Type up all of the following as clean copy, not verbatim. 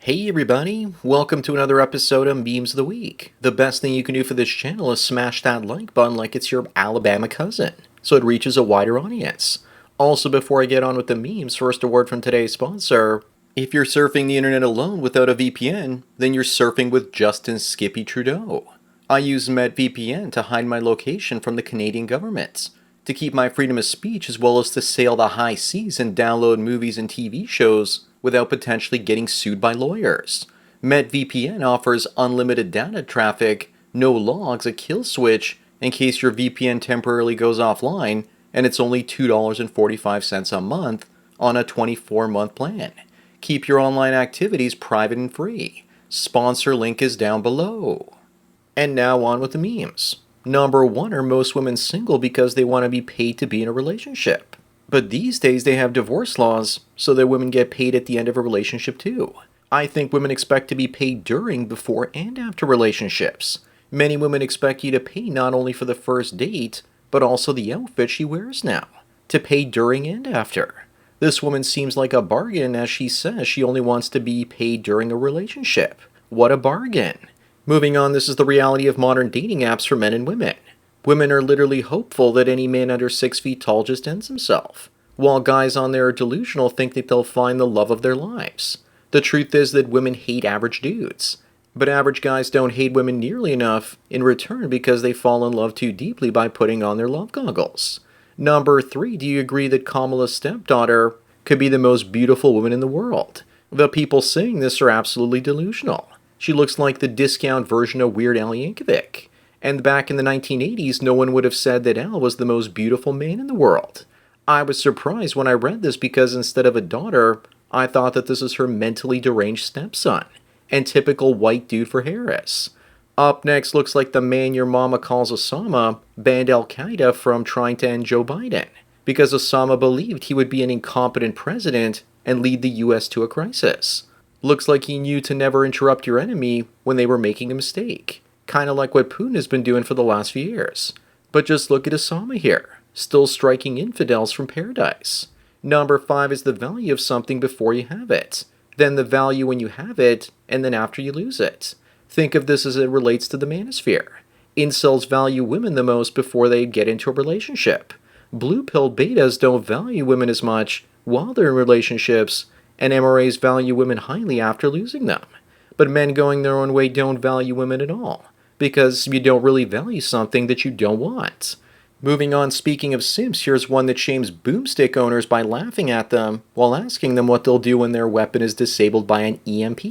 Hey everybody, welcome to another episode of Memes of the Week. The best thing you can do for this channel is smash that like button like it's your Alabama cousin, so it reaches a wider audience. Also, before I get on with the memes, first a word from today's sponsor. If you're surfing the internet alone without a VPN, then you're surfing with Justin Skippy Trudeau. I use MetVPN to hide my location from the Canadian government, to keep my freedom of speech as well as to sail the high seas and download movies and TV shows without potentially getting sued by lawyers. MetVPN offers unlimited data traffic, no logs, a kill switch in case your VPN temporarily goes offline, and it's only $2.45 a month on a 24-month plan. Keep your online activities private and free. Sponsor link is down below. And now on with the memes. Number one, are most women single because they want to be paid to be in a relationship? But these days they have divorce laws, so that women get paid at the end of a relationship too. I think women expect to be paid during, before, and after relationships. Many women expect you to pay not only for the first date, but also the outfit she wears now. To pay during and after. This woman seems like a bargain as she says she only wants to be paid during a relationship. What a bargain. Moving on, this is the reality of modern dating apps for men and women. Women are literally hopeful that any man under 6 feet tall just ends himself, while guys on there are delusional think that they'll find the love of their lives. The truth is that women hate average dudes, but average guys don't hate women nearly enough in return because they fall in love too deeply by putting on their love goggles. Number 3, do you agree that Kamala's stepdaughter could be the most beautiful woman in the world? The people saying this are absolutely delusional. She looks like the discount version of Weird Al Yankovic. And back in the 1980s, no one would have said that Al was the most beautiful man in the world. I was surprised when I read this because instead of a daughter, I thought that this is her mentally deranged stepson. And typical white dude for Harris. Up next looks like the man your mama calls Osama banned Al-Qaeda from trying to end Joe Biden, because Osama believed he would be an incompetent president and lead the US to a crisis. Looks like he knew to never interrupt your enemy when they were making a mistake. Kinda like what Putin has been doing for the last few years. But just look at Osama here, still striking infidels from paradise. Number 5 is the value of something before you have it, then the value when you have it, and then after you lose it. Think of this as it relates to the manosphere. Incels value women the most before they get into a relationship. Blue pill betas don't value women as much while they're in relationships, and MRAs value women highly after losing them. But men going their own way don't value women at all, because you don't really value something that you don't want. Moving on, speaking of simps, here's one that shames boomstick owners by laughing at them while asking them what they'll do when their weapon is disabled by an EMP.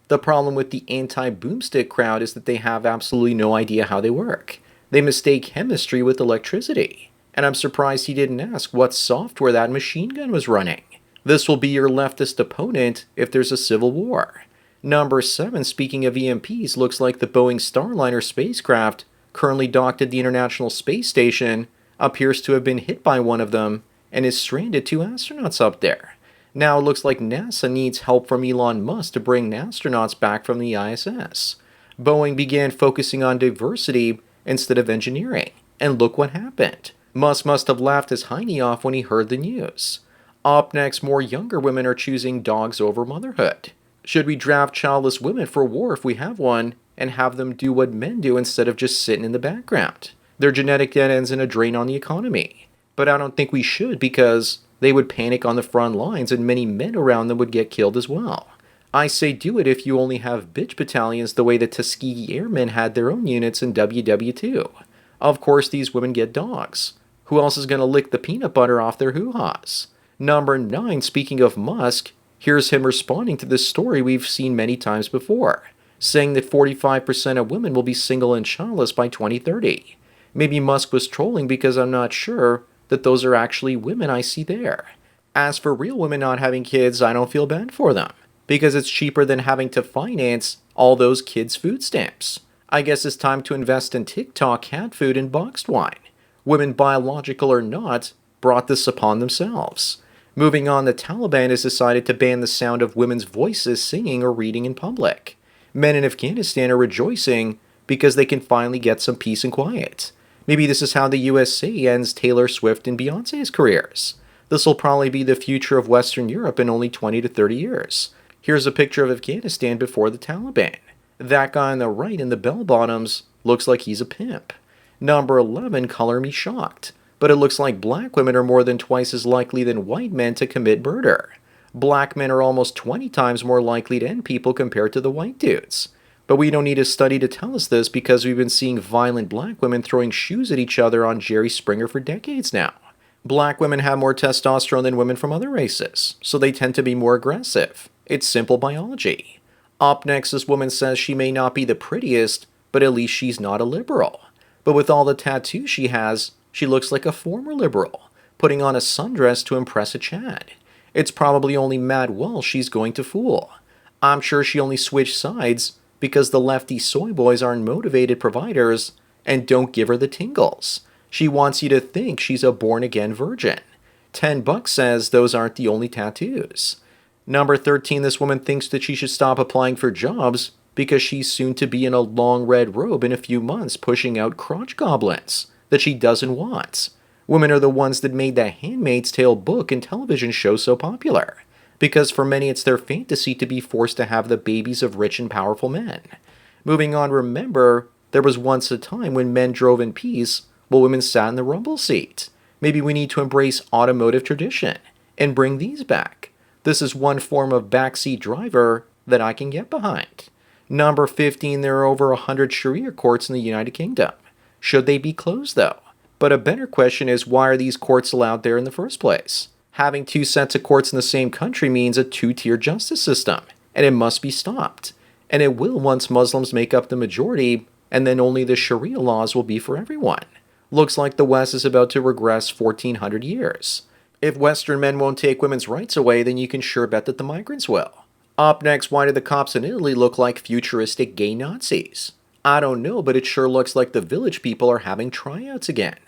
The problem with the anti-boomstick crowd is that they have absolutely no idea how they work. They mistake chemistry with electricity. And I'm surprised he didn't ask what software that machine gun was running. This will be your leftist opponent if there's a civil war. Number 7, speaking of EMPs, looks like the Boeing Starliner spacecraft, currently docked at the International Space Station, appears to have been hit by one of them and is stranded 2 astronauts up there. Now it looks like NASA needs help from Elon Musk to bring astronauts back from the ISS. Boeing began focusing on diversity instead of engineering, and look what happened. Musk must have laughed his hiney off when he heard the news. Up next, more younger women are choosing dogs over motherhood. Should we draft childless women for war if we have one, and have them do what men do instead of just sitting in the background? Their genetic dead ends in a drain on the economy. But I don't think we should, because they would panic on the front lines and many men around them would get killed as well. I say do it if you only have bitch battalions the way the Tuskegee Airmen had their own units in WW2. Of course, these women get dogs. Who else is going to lick the peanut butter off their hoo-haws? Number 9, speaking of Musk, here's him responding to this story we've seen many times before, saying that 45% of women will be single and childless by 2030. Maybe Musk was trolling because I'm not sure that those are actually women I see there. As for real women not having kids, I don't feel bad for them, because it's cheaper than having to finance all those kids' food stamps. I guess it's time to invest in TikTok, cat food, and boxed wine. Women, biological or not, brought this upon themselves. Moving on, the Taliban has decided to ban the sound of women's voices singing or reading in public. Men in Afghanistan are rejoicing because they can finally get some peace and quiet. Maybe this is how the USA ends Taylor Swift and Beyoncé's careers. This will probably be the future of Western Europe in only 20 to 30 years. Here's a picture of Afghanistan before the Taliban. That guy on the right in the bell bottoms looks like he's a pimp. Number 11, color me shocked, but it looks like black women are more than twice as likely than white men to commit murder. Black men are almost 20 times more likely to end people compared to the white dudes. But we don't need a study to tell us this because we've been seeing violent black women throwing shoes at each other on Jerry Springer for decades now. Black women have more testosterone than women from other races, so they tend to be more aggressive. It's simple biology. Up next, this woman says she may not be the prettiest, but at least she's not a liberal. But with all the tattoos she has, she looks like a former liberal, putting on a sundress to impress a Chad. It's probably only Matt Walsh she's going to fool. I'm sure she only switched sides because the lefty soy boys aren't motivated providers and don't give her the tingles. She wants you to think she's a born-again virgin. $10 says those aren't the only tattoos. Number 13, this woman thinks that she should stop applying for jobs because she's soon to be in a long red robe in a few months pushing out crotch goblins that she doesn't want. Women are the ones that made the Handmaid's Tale book and television show so popular, because for many it's their fantasy to be forced to have the babies of rich and powerful men. Moving on, remember, there was once a time when men drove in peace while women sat in the rumble seat. Maybe we need to embrace automotive tradition and bring these back. This is one form of backseat driver that I can get behind. Number 15, there are over 100 Sharia courts in the United Kingdom. Should they be closed though? But a better question is, why are these courts allowed there in the first place? Having two sets of courts in the same country means a two-tier justice system, and it must be stopped. And it will once Muslims make up the majority, and then only the Sharia laws will be for everyone. Looks like the West is about to regress 1400 years. If Western men won't take women's rights away, then you can sure bet that the migrants will. Up next, why do the cops in Italy look like futuristic gay Nazis? I don't know, but it sure looks like the village people are having tryouts again.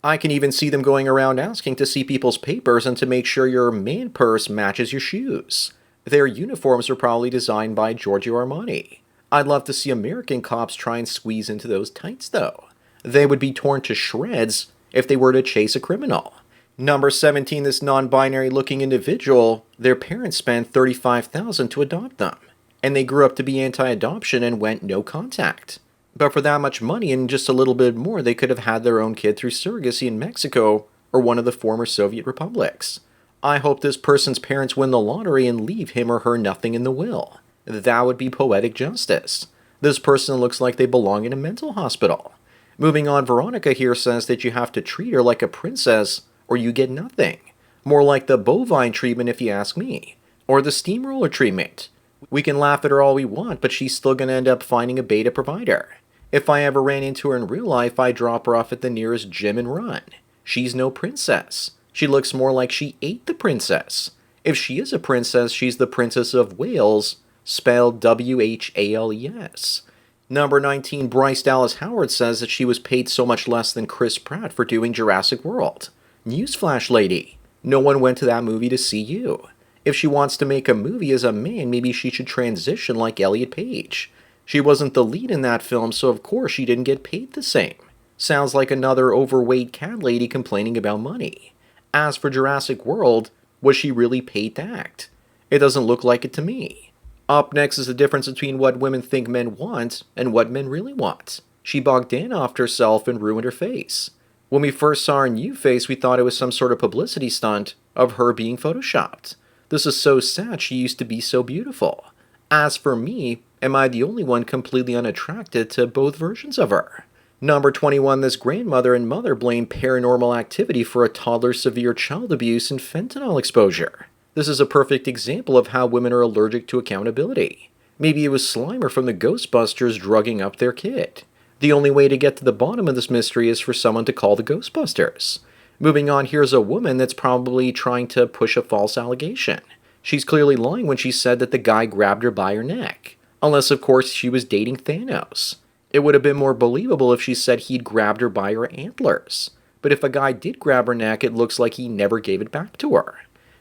I can even see them going around asking to see people's papers and to make sure your man purse matches your shoes. Their uniforms are probably designed by Giorgio Armani. I'd love to see American cops try and squeeze into those tights though. They would be torn to shreds if they were to chase a criminal. Number 17, this non-binary looking individual, their parents spent $35,000 to adopt them, and they grew up to be anti-adoption and went no contact. But for that much money and just a little bit more, they could have had their own kid through surrogacy in Mexico or one of the former Soviet republics. I hope this person's parents win the lottery and leave him or her nothing in the will. That would be poetic justice. This person looks like they belong in a mental hospital. Moving on, Veronica here says that you have to treat her like a princess or you get nothing. More like the bovine treatment if you ask me. Or the steamroller treatment. We can laugh at her all we want, but she's still going to end up finding a beta provider. If I ever ran into her in real life, I'd drop her off at the nearest gym and run. She's no princess. She looks more like she ate the princess. If she is a princess, she's the Princess of Wales, spelled W-H-A-L-E-S. Number 19, Bryce Dallas Howard says that she was paid so much less than Chris Pratt for doing Jurassic World. Newsflash, lady. No one went to that movie to see you. If she wants to make a movie as a man, maybe she should transition like Elliot Page. She wasn't the lead in that film, so of course she didn't get paid the same. Sounds like another overweight cat lady complaining about money. As for Jurassic World, was she really paid to act? It doesn't look like it to me. Up next is the difference between what women think men want and what men really want. She Bogdanoved herself and ruined her face. When we first saw her new face, we thought it was some sort of publicity stunt of her being photoshopped. This is so sad, she used to be so beautiful. As for me, am I the only one completely unattracted to both versions of her? Number 21, this grandmother and mother blame paranormal activity for a toddler's severe child abuse and fentanyl exposure. This is a perfect example of how women are allergic to accountability. Maybe it was Slimer from the Ghostbusters drugging up their kid. The only way to get to the bottom of this mystery is for someone to call the Ghostbusters. Moving on, here's a woman that's probably trying to push a false allegation. She's clearly lying when she said that the guy grabbed her by her neck. Unless, of course, she was dating Thanos. It would have been more believable if she said he'd grabbed her by her antlers. But if a guy did grab her neck, it looks like he never gave it back to her.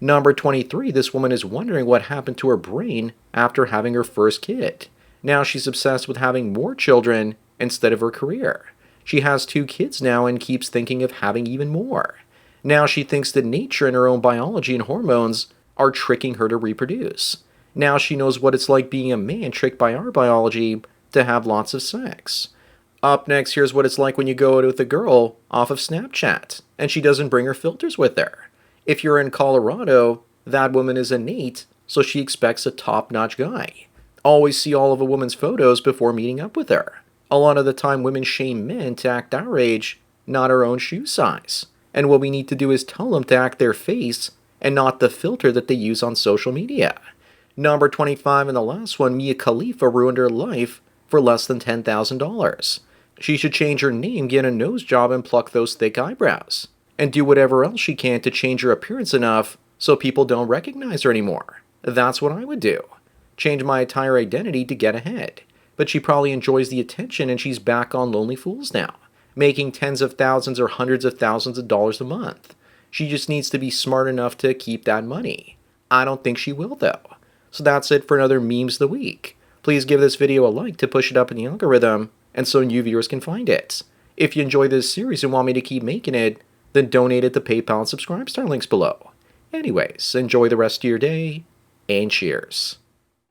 Number 23, this woman is wondering what happened to her brain after having her first kid. Now she's obsessed with having more children instead of her career. She has 2 kids now and keeps thinking of having even more. Now she thinks that nature and her own biology and hormones are tricking her to reproduce. Now she knows what it's like being a man tricked by our biology to have lots of sex. Up next, here's what it's like when you go out with a girl off of Snapchat and she doesn't bring her filters with her. If you're in Colorado, that woman is a Nate, so she expects a top-notch guy. Always see all of a woman's photos before meeting up with her. A lot of the time, women shame men to act our age, not our own shoe size. And what we need to do is tell them to act their face and not the filter that they use on social media. Number 25 and the last one, Mia Khalifa ruined her life for less than $10,000. She should change her name, get a nose job, and pluck those thick eyebrows. And do whatever else she can to change her appearance enough so people don't recognize her anymore. That's what I would do. Change my entire identity to get ahead. But she probably enjoys the attention and she's back on Lonely Fools now, making tens of thousands or hundreds of thousands of dollars a month. She just needs to be smart enough to keep that money. I don't think she will though. So that's it for another Memes of the Week. Please give this video a like to push it up in the algorithm and so new viewers can find it. If you enjoy this series and want me to keep making it, then donate it to PayPal and subscribe star links below. Anyways, enjoy the rest of your day, and cheers.